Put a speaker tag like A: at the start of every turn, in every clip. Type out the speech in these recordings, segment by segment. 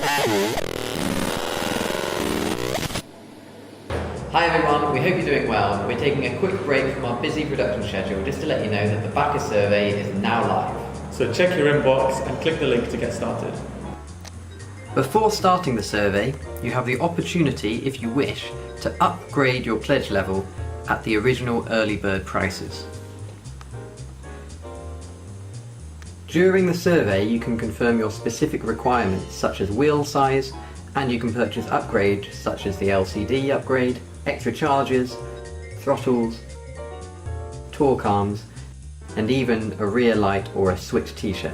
A: Hi everyone, we hope you're doing well. We're taking a quick break from our busy production schedule just to let you know that the backer survey is now live.
B: So check your inbox and click the link to get started.
A: Before starting the survey, you have the opportunity, if you wish, to upgrade your pledge level at the original early bird prices. During the survey, you can confirm your specific requirements such as wheel size, and you can purchase upgrades such as the LCD upgrade, extra chargers, throttles, torque arms, and even a rear light or a Swytch t-shirt.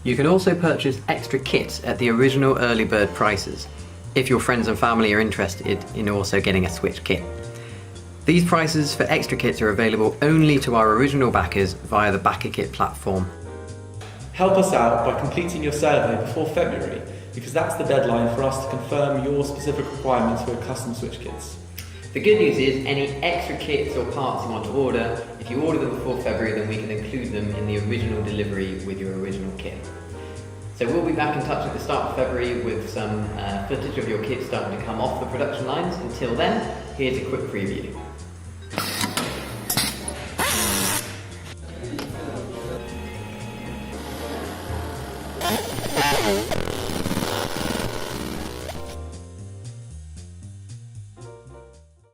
A: You can also purchase extra kits at the original early bird prices, if your friends and family are interested in also getting a Swytch kit. These prices for extra kits are available only to our original backers via the Backer Kit platform.
B: Help us out by completing your survey before February, because that's the deadline for us to confirm your specific requirements for custom Swytch kits.
A: The good news is any extra kits or parts you want to order, if you order them before February, then we can include them in the original delivery with your original kit. So we'll be back in touch at the start of February with some footage of your kit starting to come off the production lines. Until then, here's a quick preview.